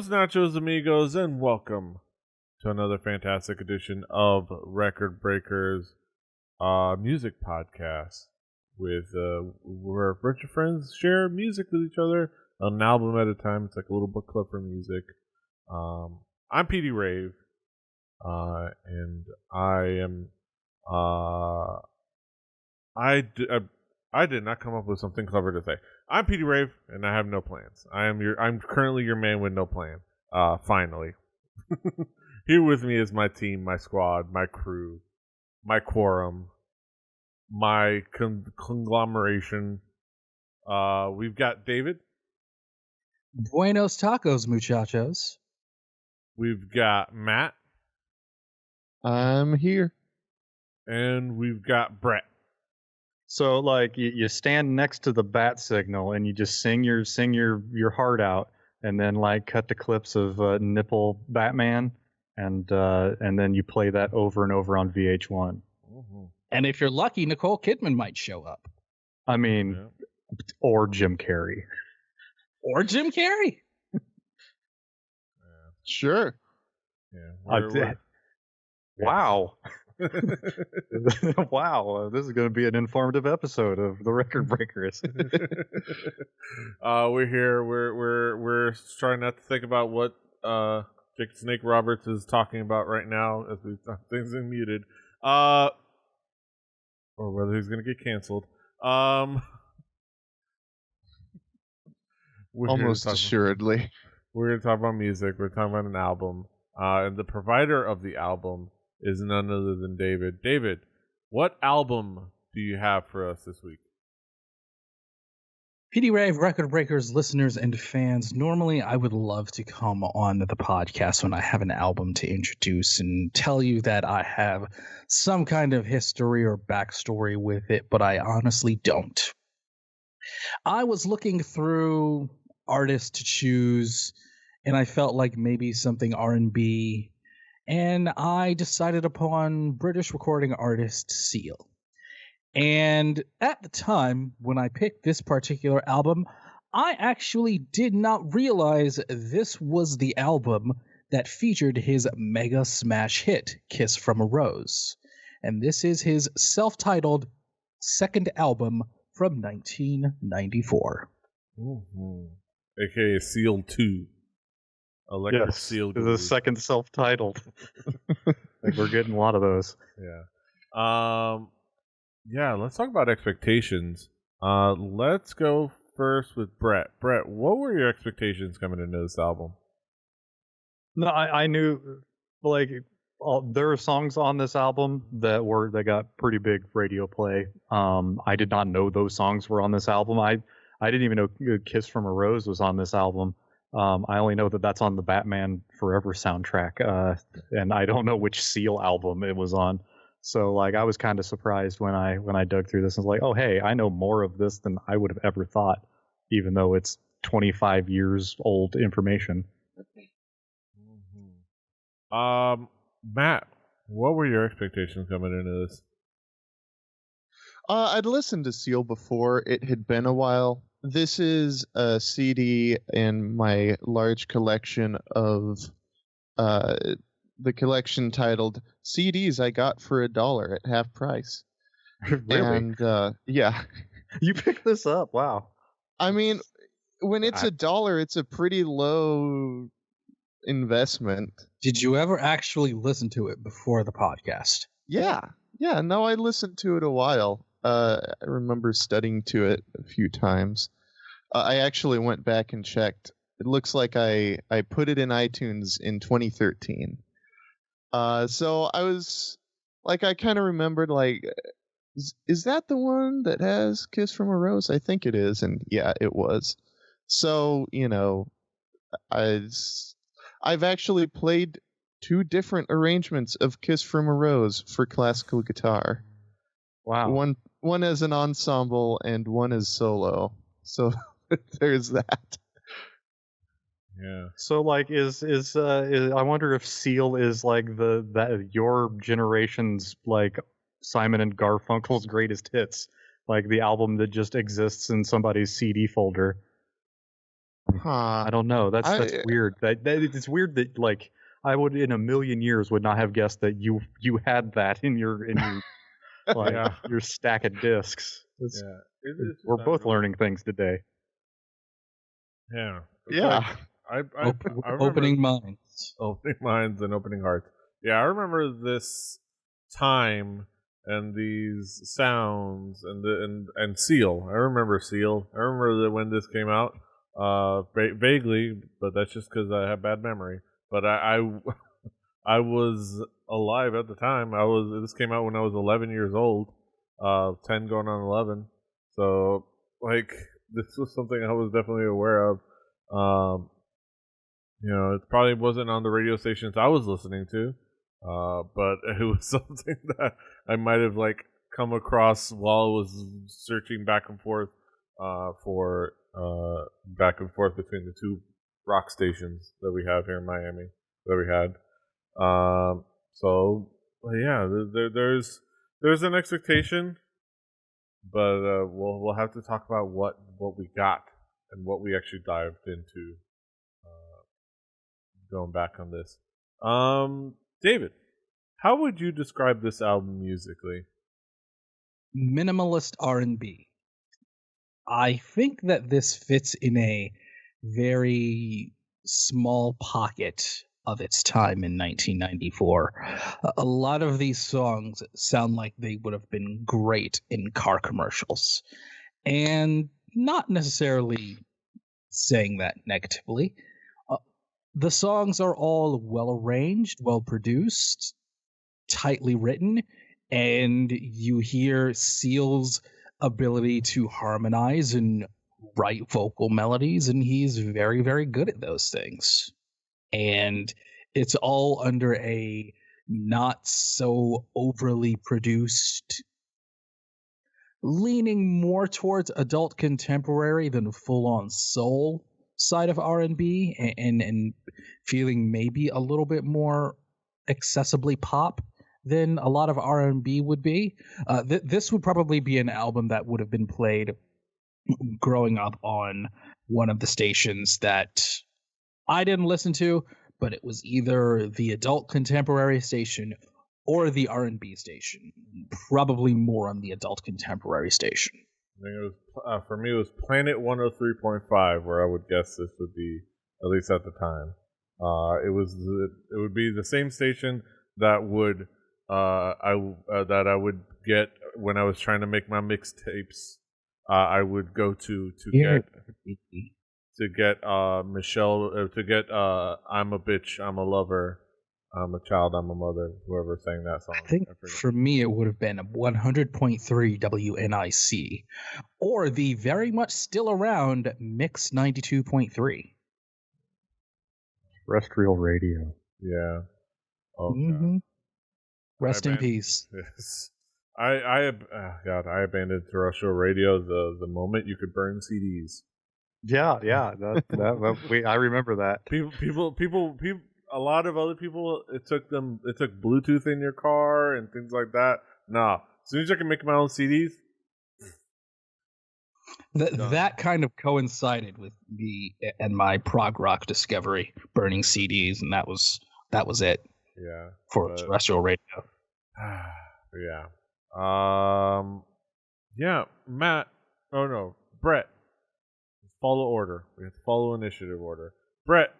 Buenos nachos, amigos, and welcome to another fantastic edition of Record Breakers music podcast with where a bunch of friends share music with each other, an album at a time. It's like a little book club for music. I'm PD Rave, and I am I did not come up with something clever to say. I'm PD Rave, and I have no plans. I'm currently your man with no plan. Finally. Here with me is my team, my squad, my crew, my quorum, my conglomeration. We've got David. Buenos tacos, muchachos. We've got Matt. I'm here. And we've got Brett. So, like, you stand next to the bat signal and you just sing your heart out, and then like cut the clips of nipple Batman, and then you play that over and over on VH1. Mm-hmm. And if you're lucky, Nicole Kidman might show up. I mean, or Jim Carrey. Or Jim Carrey. Sure. Yeah. Wow. Wow, this is going to be an informative episode of the Record Breakers. We're here. We're trying not to think about what Jake Snake Roberts is talking about right now as we things are muted, or whether he's going to get canceled. Almost assuredly. We're going to talk about music. We're talking about an album, and the provider of the album is none other than David. David, what album do you have for us this week? PD Rave, Record Breakers, listeners, and fans. Normally, I would love to come on the podcast when I have an album to introduce and tell you that I have some kind of history or backstory with it, but I honestly don't. I was looking through artists to choose, and I felt like maybe something R&B, and I decided upon British recording artist Seal. And at the time, when I picked this particular album, I actually did not realize this was the album that featured his mega smash hit, Kiss from a Rose. And this is his self-titled second album from 1994. Mm-hmm. AKA Seal 2. Electric Seal. The second self-titled. Like, we're getting a lot of those. Yeah. Yeah, let's talk about expectations. Let's go first with Brett. Brett, what were your expectations coming into this album? No, I knew, like, there are songs on this album that got pretty big radio play. I did not know those songs were on this album. I didn't even know Kiss from a Rose was on this album. I only know that that's on the Batman Forever soundtrack, and I don't know which Seal album it was on. So, like, I was kind of surprised when I dug through this and was like, oh, hey, I know more of this than I would have ever thought, even though it's 25 years old information. Mm-hmm. Matt, what were your expectations coming into this? I'd listened to Seal before. It had been a while. This is a CD in my large collection of the collection titled CDs I got for $1 at half price. Really? And yeah. You picked this up. Wow. I mean, when it's $1, it's a pretty low investment. Did you ever actually listen to it before the podcast? Yeah. No, I listened to it a while. I remember studying to it a few times. I actually went back and checked. It looks like I put it in iTunes in 2013. So I was like, I kind of remembered, like, is that the one that has Kiss from a Rose? I think it is. And yeah, it was. So, you know, I've actually played 2 different arrangements of Kiss from a Rose for classical guitar. Wow. One as an ensemble and one as solo. So there's that. Yeah. So, like, is I wonder if Seal is like that your generation's, like, Simon and Garfunkel's greatest hits, like the album that just exists in somebody's CD folder. Huh. I don't know. That's weird. That it's weird that like I would in a million years would not have guessed that you had that in your like your stack of discs. We're both learning things today. Yeah. Yeah. I remember Opening minds. Opening minds and opening hearts. Yeah, I remember this time and these sounds and Seal. I remember Seal. I remember that when this came out, vaguely, but that's just because I have bad memory. But I was alive at the time. This came out when I was 11 years old, 10 going on 11. So like this was something I was definitely aware of. It probably wasn't on the radio stations I was listening to, but it was something that I might have like come across while I was searching back and forth between the two rock stations that we have here in Miami that we had. There's an expectation, but we'll have to talk about what we got and what we actually dived into. Going back on this, David, how would you describe this album musically? Minimalist R&B. I think that this fits in a very small pocket of its time in 1994. A lot of these songs sound like they would have been great in car commercials, and not necessarily saying that negatively. The songs are all well arranged, well produced, tightly written, and you hear Seal's ability to harmonize and write vocal melodies, and he's very, very good at those things. And it's all under a not so overly produced, leaning more towards adult contemporary than full-on soul side of R&B, and feeling maybe a little bit more accessibly pop than a lot of R&B would be. This would probably be an album that would have been played growing up on one of the stations that I didn't listen to, but it was either the adult contemporary station or the R&B station. Probably more on the adult contemporary station. I think it was for me. It was Planet 103.5, where I would guess this would be, at least at the time. It would be the same station that would I would get when I was trying to make my mixtapes. I would go to get Michelle to get I'm a bitch, I'm a lover, I'm a child, I'm a mother, whoever sang that song. I think for me it would have been 100.3 WNIC or the very much still around Mix 92.3. Terrestrial radio. Yeah. Oh mm-hmm. Rest in peace. Yes. I abandoned terrestrial radio the moment you could burn CDs. Yeah. I remember that. People. A lot of other people, it took Bluetooth in your car and things like that. Nah, as soon as I can make my own CDs. That kind of coincided with me and my prog rock discovery, burning CDs, and that was it. Yeah. For terrestrial radio. Yeah. Yeah, Matt. Oh no, Brett. Follow order. We have to follow initiative order. Brett,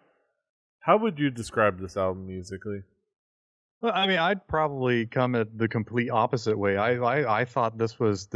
how would you describe this album musically? Well, I mean, I'd probably come at the complete opposite way. I thought this was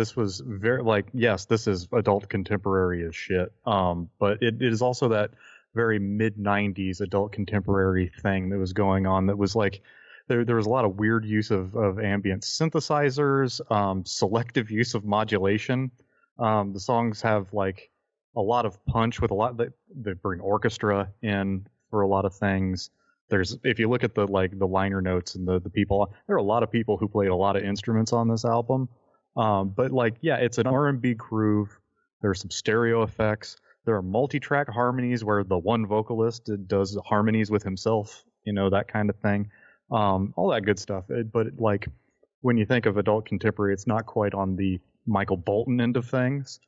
very like, yes, this is adult contemporary as shit. But it is also that very mid '90s adult contemporary thing that was going on. That was like there was a lot of weird use of ambient synthesizers, selective use of modulation. The songs have like a lot of punch with a lot. They bring orchestra in for a lot of things. If you look at the liner notes and the people, there are a lot of people who played a lot of instruments on this album. But it's an R&B groove. There are some stereo effects. There are multi-track harmonies where the one vocalist does harmonies with himself, that kind of thing. All that good stuff. But when you think of adult contemporary, it's not quite on the Michael Bolton end of things.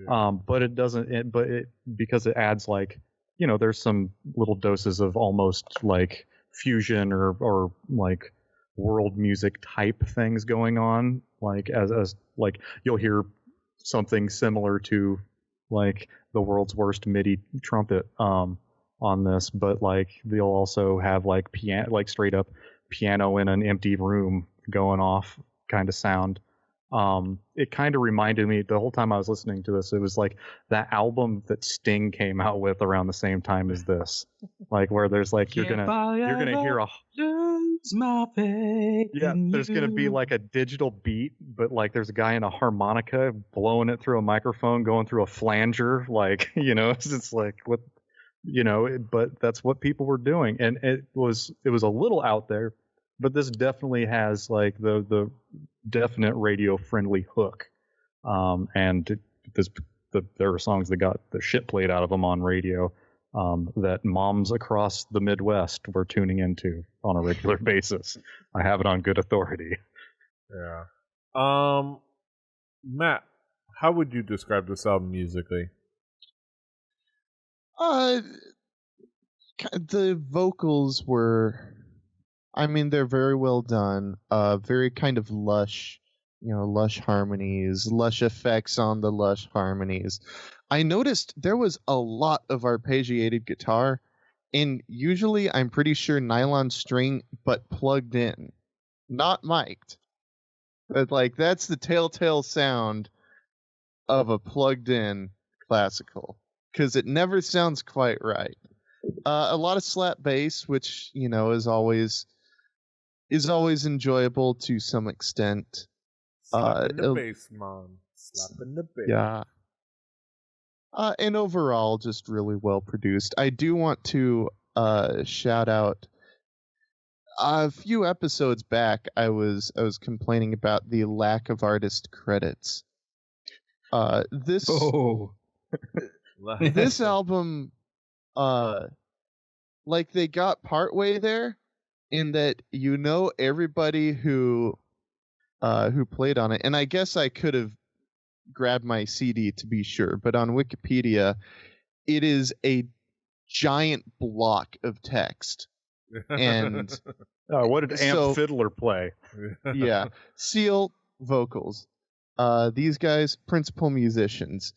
Yeah. But it doesn't. Because it adds there's some little doses of almost like fusion or like world music type things going on, like as like you'll hear something similar to like the world's worst MIDI trumpet on this, but like they'll also have like piano, like straight up piano in an empty room going off kind of sound. It kind of reminded me the whole time I was listening to this, it was like that album that Sting came out with around the same time as this, like where there's like you're gonna hear a lose my faith there's gonna be like a digital beat, but like there's a guy in a harmonica blowing it through a microphone, going through a flanger, like it's like what but that's what people were doing, and it was a little out there, but this definitely has like the definite radio friendly hook, and there are songs that got the shit played out of them on radio, that moms across the Midwest were tuning into on a regular basis. I have it on good authority. Yeah. Matt, how would you describe this album musically? The vocals were, I mean, they're very well done. Very kind of lush, lush harmonies, lush effects on the lush harmonies. I noticed there was a lot of arpeggiated guitar, and usually I'm pretty sure nylon string, but plugged in, not mic'd. But like that's the telltale sound of a plugged in classical, because it never sounds quite right. A lot of slap bass, which is always enjoyable to some extent. Slapping the bass, man. Slapping the bass. Yeah. And overall, just really well produced. I do want to shout out. A few episodes back, I was complaining about the lack of artist credits. This this album, like they got partway there, in that everybody who played on it, and I guess I could have grabbed my CD to be sure, but on Wikipedia, it is a giant block of text. And what did Amp Fiddler play? Yeah, Seal vocals. These guys, principal musicians.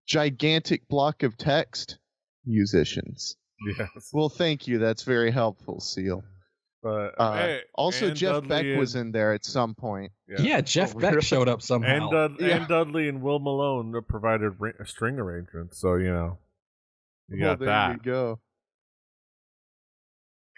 Gigantic block of text, musicians. Yes. Well, thank you. That's very helpful, Seal. But also, Jeff Dudley Beck was in there at some point. Yeah, Jeff Beck showed up somehow. And Dudley and Will Malone provided string arrangements, so you got there that. You go.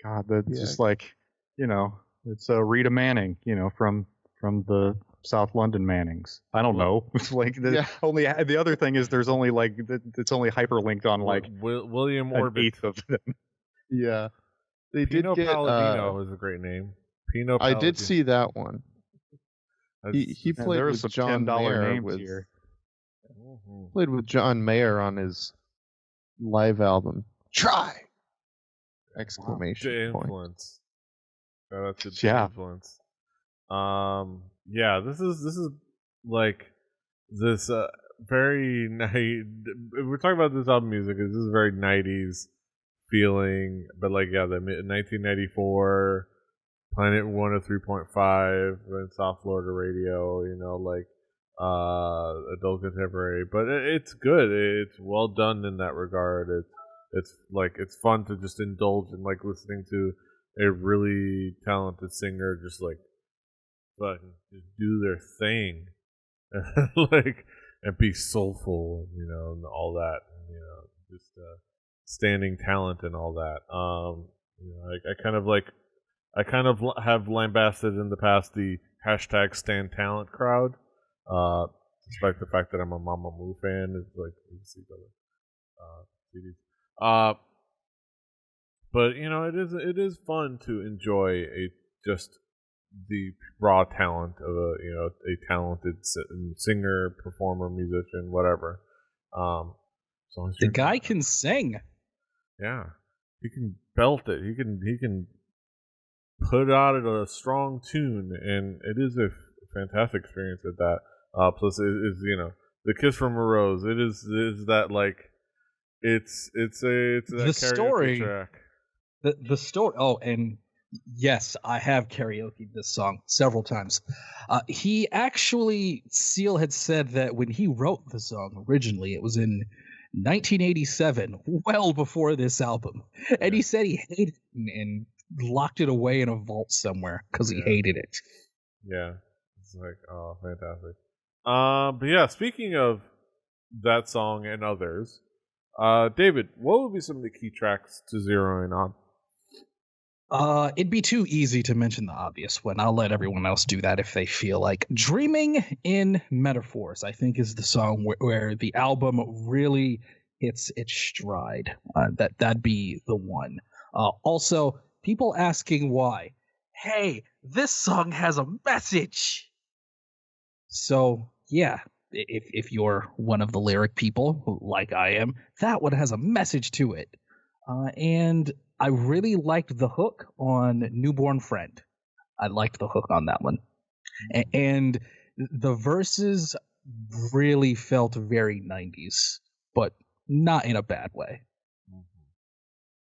God, that's just like it's Rita Manning, from the South London Mannings. I don't know. It's like only the other thing is there's only like it's only hyperlinked on like William Orbit. An eighth of them. Yeah. They Pino did get Palladino is a great name. Pino Palladino. I did see that one. He played there with some John $10 Mayer names here. Played with John Mayer on his live album. Try! Exclamation point. Influence. Shout out to Influence. Yeah, this is like this very we're talking about this album music. This is very 90s feeling, but like the 1994 Planet 103.5 and South Florida Radio, like adult contemporary, but it's good. It's well done in that regard. It's fun to just indulge in like listening to a really talented singer just like fucking just do their thing, and be soulful, and all that, just standing talent and all that. I kind of have lambasted in the past the hashtag stand talent crowd, despite the fact that I'm a Mamamoo fan. It's like you can see the CDs. But it is fun to enjoy just the raw talent of a talented singer, performer, musician, whatever. The guy can sing. Yeah, he can belt it. He can put out a strong tune, and it is a fantastic experience at that. Plus, it is the Kiss from a Rose. It is that like It's a The karaoke story- track. The story. Oh, and yes, I have karaoke this song several times. He actually, Seal had said that when he wrote the song originally, it was in 1987, well before this album, and he said he hated it and locked it away in a vault somewhere because he hated it. Yeah, it's like, oh, fantastic. But yeah, speaking of that song and others, David, what would be some of the key tracks to zero in on? It'd be too easy to mention the obvious one. I'll let everyone else do that if they feel like. Dreaming in Metaphors, I think, is the song where the album really hits its stride. That'd be the one. Also, people asking why. Hey, this song has a message. So, yeah, if you're one of the lyric people, like I am, that one has a message to it. And I really liked the hook on Newborn Friend. I liked the hook on that one. And the verses really felt very 90s, but not in a bad way.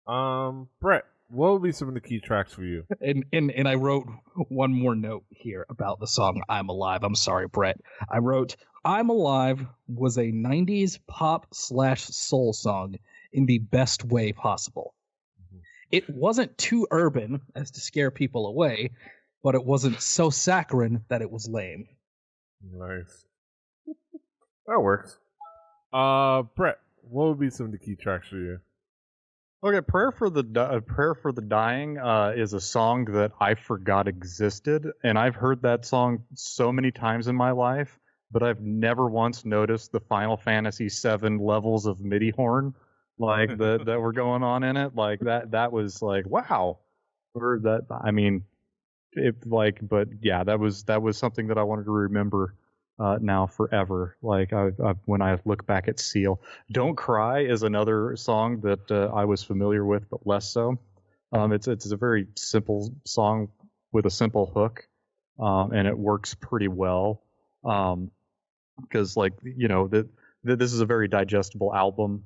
Brett, what would be some of the key tracks for you? And I wrote one more note here about the song I'm Alive. I'm sorry, Brett. I wrote, I'm Alive was a 90s pop/soul song in the best way possible. It wasn't too urban as to scare people away, but it wasn't so saccharine that it was lame. Nice. That works. Brett, what would be some of the key tracks for you? Okay, Prayer for the Dying is a song that I forgot existed, and I've heard that song so many times in my life, but I've never once noticed the Final Fantasy VII levels of MIDI horn like that were going on in it. Like that was like, wow. Or that, I mean, but yeah, that was something that I wanted to remember now forever. Like when I look back at Seal, Don't Cry is another song that I was familiar with, but less so. It's a very simple song with a simple hook, and it works pretty well. Because like, you know, this is a very digestible album,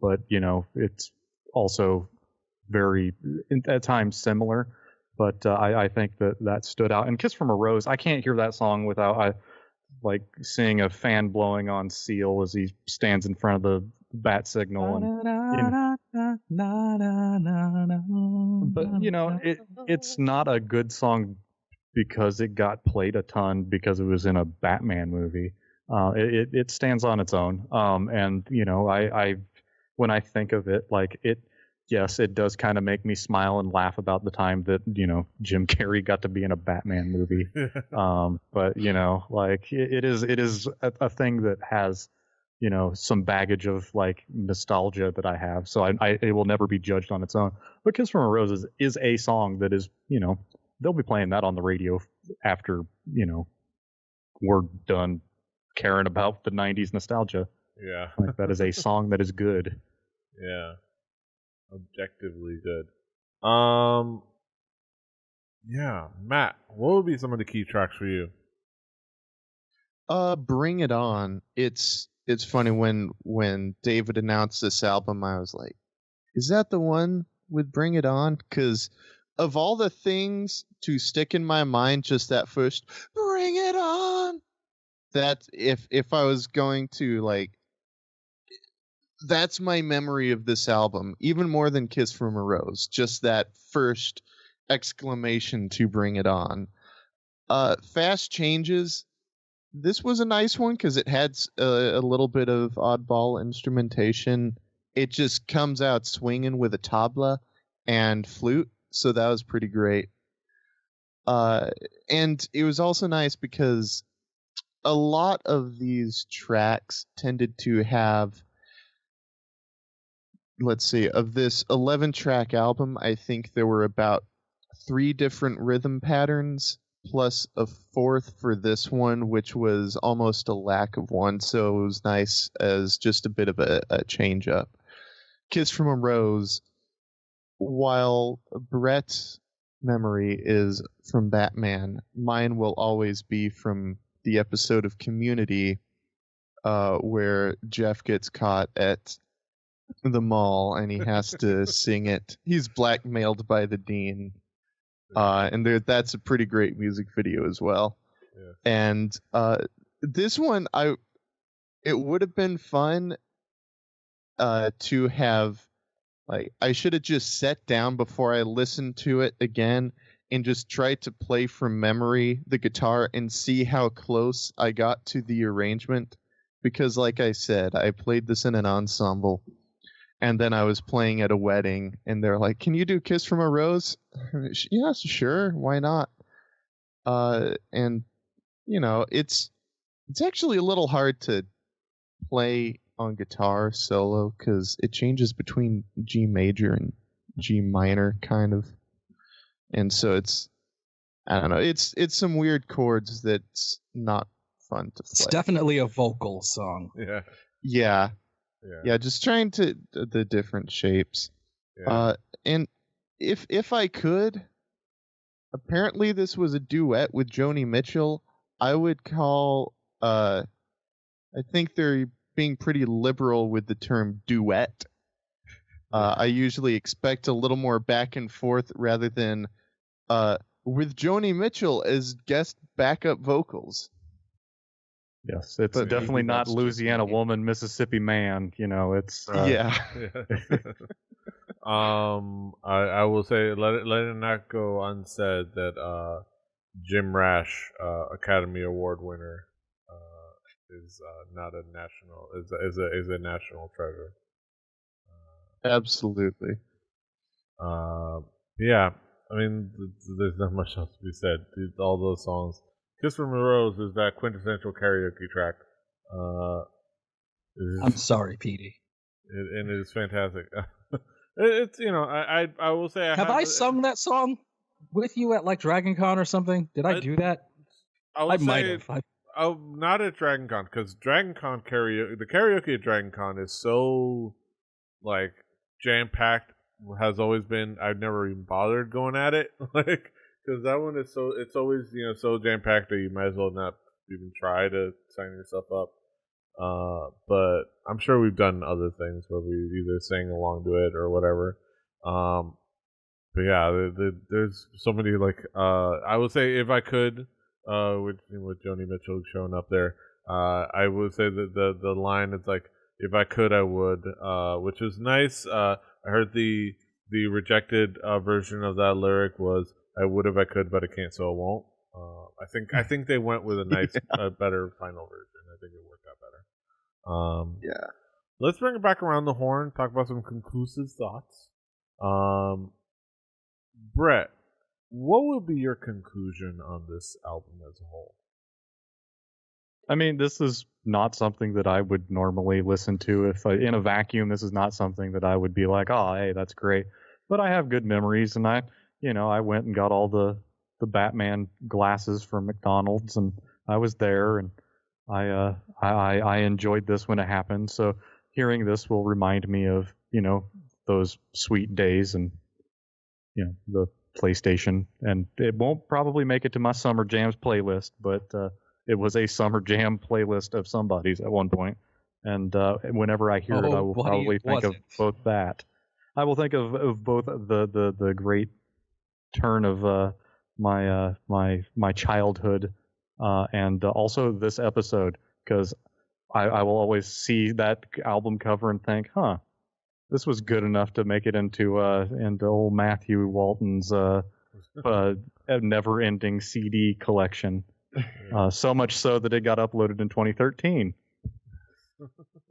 but you know, it's also very at times similar. But I think that stood out. And Kiss from a Rose, I can't hear that song without like seeing a fan blowing on Seal as he stands in front of the bat signal. But you know, it's not a good song because it got played a ton because it was in a Batman movie. It stands on its own. And you know, I when I think of it, like yes, it does kind of make me smile and laugh about the time that, you know, Jim Carrey got to be in a Batman movie. But you know, like it is a thing that has, you know, some baggage of like nostalgia that I have. So it will never be judged on its own. But Kiss from a Rose is a song that is, you know, they'll be playing that on the radio after, you know, we're done caring about the 90s nostalgia. Yeah. Like that is a song that is good. Yeah. Objectively good. Yeah, Matt, what would be some of the key tracks for you? Bring It On. It's funny when David announced this album, I was like, is that the one with Bring It On? Because of all the things to stick in my mind, just that first Bring It On. That if I was going to like, that's my memory of this album, even more than Kiss from a Rose. Just that first exclamation to Bring It On. Fast Changes. This was a nice one because it had a little bit of oddball instrumentation. It just comes out swinging with a tabla and flute, so that was pretty great. And it was also nice because a lot of these tracks tended to have, let's see, of this 11-track album, I think there were about 3 different rhythm patterns plus a 4th for this one, which was almost a lack of one, so it was nice as just a bit of a change up. Kiss from a Rose, while Brett's memory is from Batman, mine will always be from the episode of Community where Jeff gets caught at the mall, and he has to sing it. He's blackmailed by the dean, and that's a pretty great music video as well. Yeah. And this one, it would have been fun to have, like, I should have just sat down before I listened to it again and just tried to play from memory the guitar and see how close I got to the arrangement. Because, like I said, I played this in an ensemble, and then I was playing at a wedding, and they're like, "Can you do Kiss from a Rose?" Yes, sure, why not? And it's actually a little hard to play on guitar solo because it changes between G major and G minor, kind of, and so I don't know, it's some weird chords that's not fun to play. It's definitely a vocal song. Yeah, just trying to the different shapes. And if I could, apparently this was a duet with Joni Mitchell. I would call I think they're being pretty liberal with the term duet. I usually expect a little more back and forth rather than with Joni Mitchell as guest backup vocals. Yes, it's definitely not Louisiana Woman, Mississippi Man. It's yeah. I will say, let it not go unsaid that Jim Rash, Academy Award winner, is not a national is a national treasure. Absolutely. Yeah, I mean, there's not much else to be said. All those songs. Kiss from a Rose is that quintessential karaoke track. I'm sorry, Petey. And it is fantastic. It's I will say have I sung that song with you at like Dragon Con or something? Did I do that? I might have. Not at Dragon Con, because Dragon Con the karaoke at Dragon Con is so like jam packed. Has always been. I've never even bothered going at it, like, because that one is it's always so jam packed that you might as well not even try to sign yourself up. But I'm sure we've done other things where we either sang along to it or whatever. But yeah, there's so many, like, I would say if I could, with Joni Mitchell showing up there, I would say that the line is like, if I could, I would, which is nice. I heard the rejected version of that lyric was, I would if I could, but I can't, so I won't. I think they went with a nice, better final version. I think it worked out better. Yeah. Let's bring it back around the horn. Talk about some conclusive thoughts. Brett, what would be your conclusion on this album as a whole? I mean, this is not something that I would normally listen to. If in a vacuum, this is not something that I would be like, oh, hey, that's great. But I have good memories, and I went and got all the Batman glasses from McDonald's, and I was there, and I enjoyed this when it happened. So hearing this will remind me of those sweet days, and the PlayStation. And it won't probably make it to my Summer Jams playlist, but it was a Summer Jam playlist of somebody's at one point. And whenever I hear it, I will probably think of both that. I will think of both the great turn of my childhood and also this episode, because I will always see that album cover and think, this was good enough to make it into old Matthew Walton's never-ending CD collection. So much so that it got uploaded in 2013.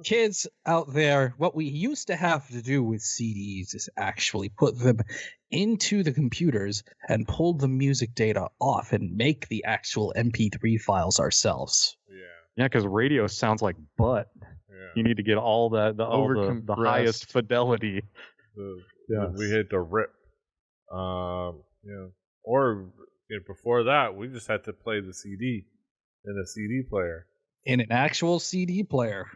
Kids out there, what we used to have to do with CDs is actually put them into the computers and pull the music data off and make the actual MP3 files ourselves. Yeah, because radio sounds like butt. Yeah. You need to get all the highest fidelity. We hit the rip. Or before that, we just had to play the CD in a CD player. In an actual CD player.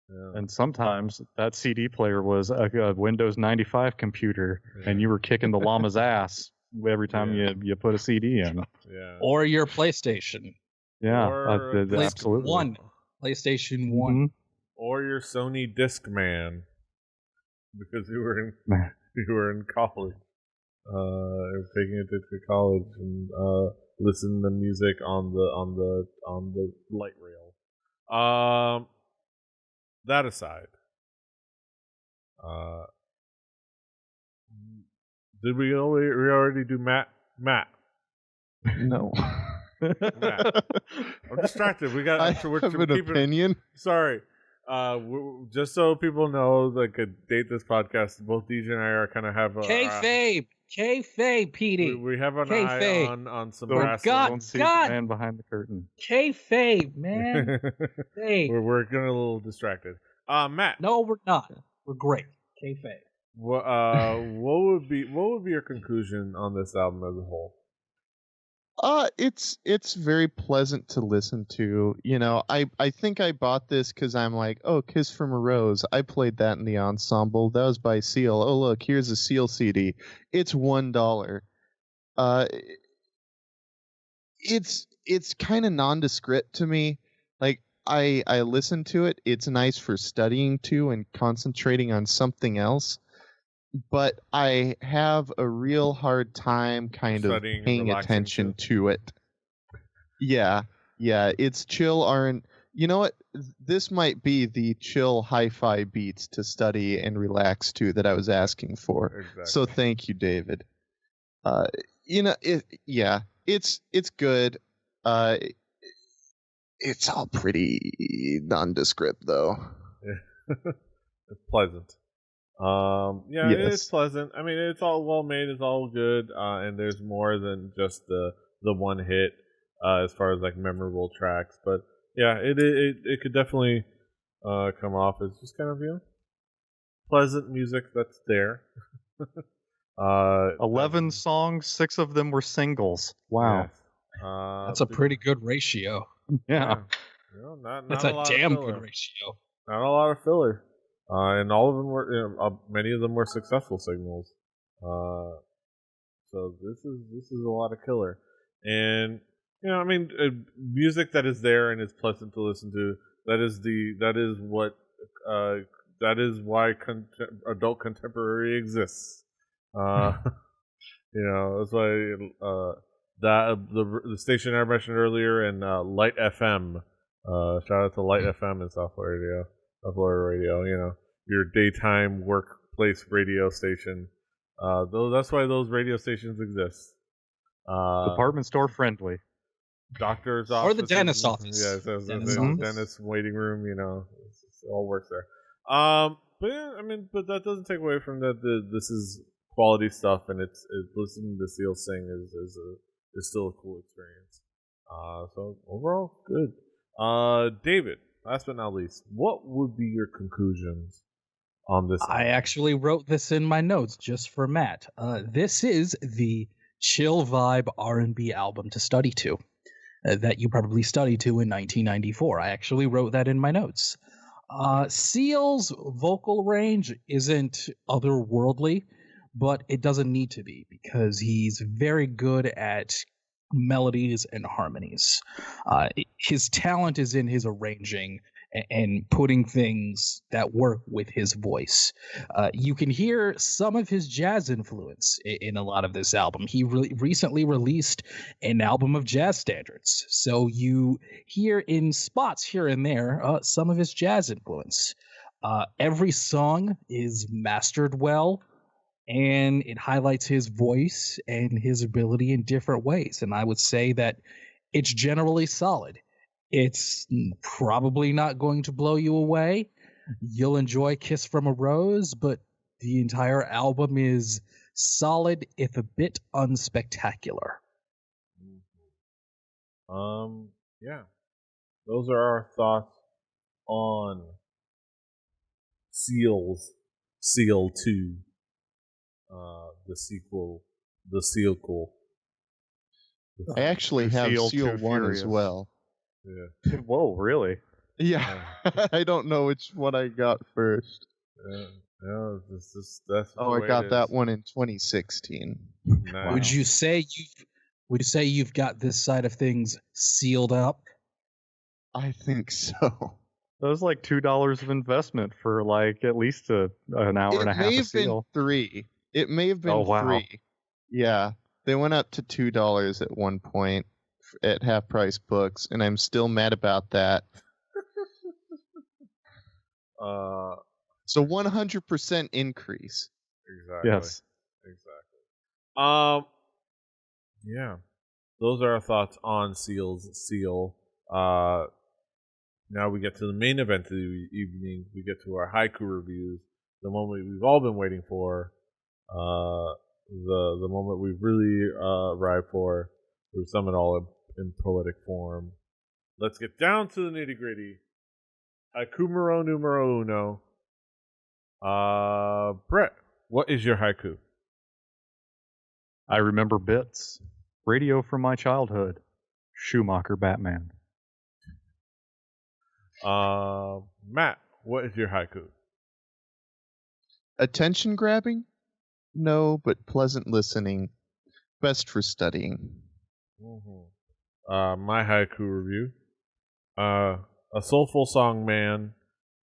Yeah. And sometimes that CD player was a Windows 95 computer, and you were kicking the llama's ass every time you put a CD in. Yeah. Or your PlayStation. Yeah, absolutely. PlayStation 1. Or your Sony Discman. because you were in college, taking it to college and listening to music on the light rail. That aside, did we already do Matt? Matt. No. Matt. I'm distracted. I have an opinion. Sorry. Just so people know, like, date this podcast, both DJ and I are kind of have a Kayfabe, Petey. We have an eye on some wrestling. Don't see the man behind the curtain. Kayfabe, man. Hey. We're getting a little distracted. Matt. No, we're not. We're great. Kayfabe. What would be your conclusion on this album as a whole? It's very pleasant to listen to. You know, I think I bought this because I'm like, oh, Kiss from a Rose. I played that in the ensemble. That was by Seal. Oh, look, here's a Seal CD. It's $1. It's kind of nondescript to me. Like I listen to it. It's nice for studying to and concentrating on something else. But I have a real hard time kind of paying attention to it. Yeah, it's chill R&B. You know what? This might be the chill hi-fi beats to study and relax to that I was asking for. Exactly. So thank you, David. It's good. It's all pretty nondescript though. It's pleasant. Yes. It's pleasant. I mean, it's all well made. It's all good, and there's more than just the one hit as far as like memorable tracks. But yeah, it could definitely come off as just kind of pleasant music that's there. 11 songs, 6 of them were singles. Wow, yes. That's a pretty good ratio. Yeah, not that's a damn good ratio. Not a lot of filler. And all of them were, many of them were successful singles. So this is a lot of killer, and I mean, music that is there and is pleasant to listen to. That is why adult contemporary exists. That's why the station I mentioned earlier and Light FM. Shout out to Light FM and Software Radio, your daytime workplace radio station. That's why those radio stations exist. Department store friendly. Doctor's office. Or the dentist's office. Yeah, the dentist waiting room, it all works there. But yeah, I mean, but that doesn't take away from that. This is quality stuff, and it's listening to Seal sing is still a cool experience. So overall, good. David, last but not least, what would be your conclusions on this album? I actually wrote this in my notes just for Matt. This is the chill vibe R&B album to study to that you probably studied to in 1994. I actually wrote that in my notes. Seal's vocal range isn't otherworldly, but it doesn't need to be because he's very good at melodies and harmonies. His talent is in his arranging and putting things that work with his voice. You can hear some of his jazz influence in a lot of this album. He recently released an album of jazz standards, so you hear in spots here and there some of his jazz influence. Every song is mastered well, and it highlights his voice and his ability in different ways. And I would say that it's generally solid. It's probably not going to blow you away. You'll enjoy Kiss from a Rose, but the entire album is solid, if a bit unspectacular. Yeah. Those are our thoughts on Seal 2. The sequel. I actually have Seal 1 as well. Yeah. Whoa, really? Yeah. I don't know which one I got first. No, that's I got that one in 2016. Nice. Would you say you've got this side of things sealed up? I think so. was like $2 of investment for like at least an hour and a It half may of have been Seal. 3. It may have been Oh, wow. 3. Yeah, they went up to $2 at one point at half price books, and I'm still mad about that. So 100% increase. Exactly. Yes. Exactly. Yeah. Those are our thoughts on Seal. Now we get to the main event of the evening. We get to our haiku reviews, the moment we've all been waiting for, the moment we've really arrived for. We sum it all in poetic form. Let's get down to the nitty gritty. Haiku numero uno. Brett, what is your haiku? I remember bits. Radio from my childhood. Schumacher Batman. Matt, what is your haiku? Attention grabbing? No, but pleasant listening. Best for studying. My haiku review. A soulful song man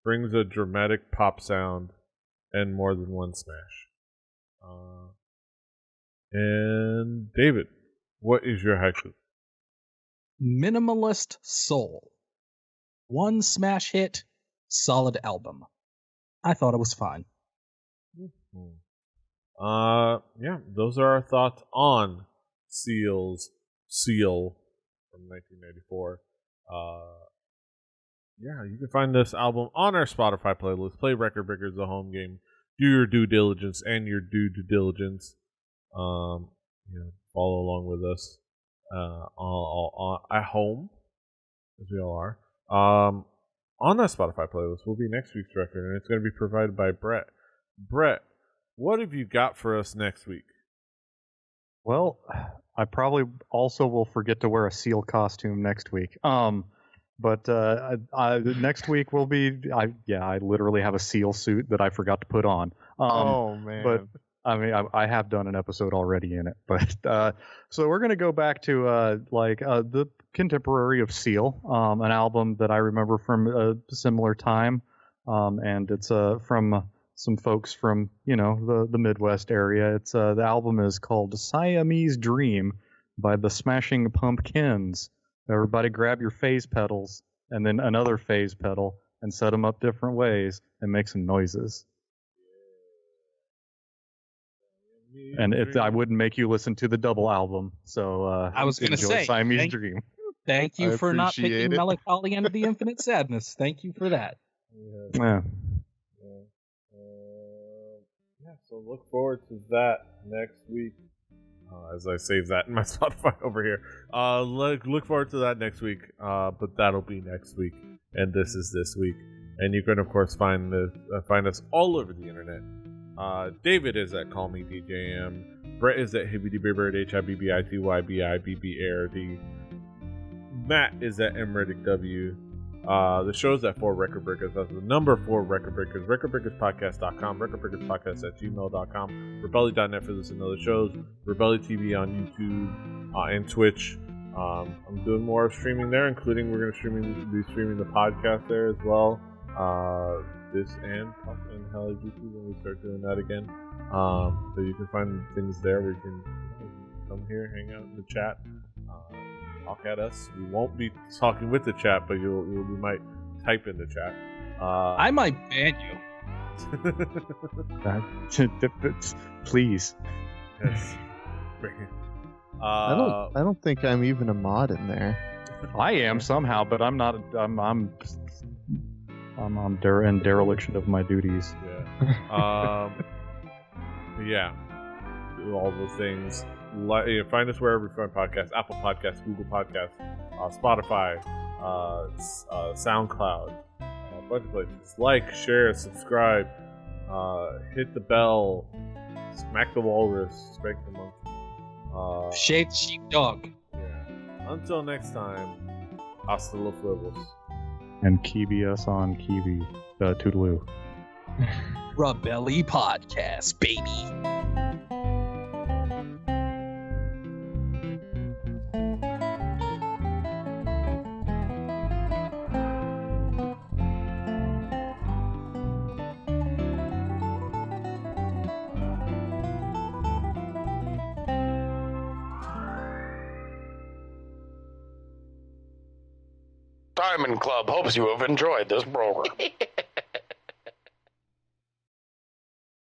brings a dramatic pop sound and more than one smash. And David, what is your haiku? Minimalist soul. One smash hit, solid album. I thought it was fine. Yeah, those are our thoughts on Seal from 1994. Yeah, you can find this album on our Spotify playlist. Play Record Breakers, the home game. Do your due diligence and your due diligence. Follow along with us all at home, as we all are. On that Spotify playlist will be next week's record, and it's going to be provided by Brett. Brett, what have you got for us next week? Well, I probably also will forget to wear a Seal costume next week. But next week will be. I literally have a Seal suit that I forgot to put on. Oh man! But I mean, I have done an episode already in it. But so we're gonna go back to the contemporary of Seal, an album that I remember from a similar time, and it's from some folks from the Midwest area. It's the album is called Siamese Dream by the Smashing Pumpkins. Everybody grab your phase pedals and then another phase pedal and set them up different ways and make some noises. And I wouldn't make you listen to the double album, so I was going to say Siamese Dream. Thank you for not picking it. Melancholy End of the Infinite Sadness. Thank you for that. Yeah. So look forward to that next week. As I save that in my Spotify over here. Look forward to that next week. But that'll be next week, and this is this week. And you can of course find us all over the internet. David is at Call Me DJM. Brett is at HibbittyBibbert, HIBBITYBIBBARD. Matt is at MReddickW. The show's at 4 Record Breakers. That's the number 4 Record Breakers. RecordBreakersPodcast.com. RecordBreakersPodcast@gmail.com. Rebelly.net for this and other shows. Rebelly TV on YouTube and Twitch. I'm doing more streaming there, including we're going to be streaming the podcast there as well. This and Hell YouTube when we start doing that again. So you can find things there where you can come here, hang out in the chat. Talk at us. We won't be talking with the chat, but you might type in the chat. I might ban you. Please. Yes. I don't think I'm even a mod in there. I am somehow, but I'm not. I'm on dereliction of my duties. Yeah. Yeah. Do all those things. Find us wherever you find podcasts: Apple Podcasts, Google Podcasts, Spotify, SoundCloud, a bunch of places. Like, share, subscribe, hit the bell, smack the walrus, spank the monkey, Shade sheepdog. Yeah. Until next time, hasta los huevos. And Kiwi us on Kiwi. Toodaloo. Rebelly Podcast, baby. Diamond Club hopes you have enjoyed this program.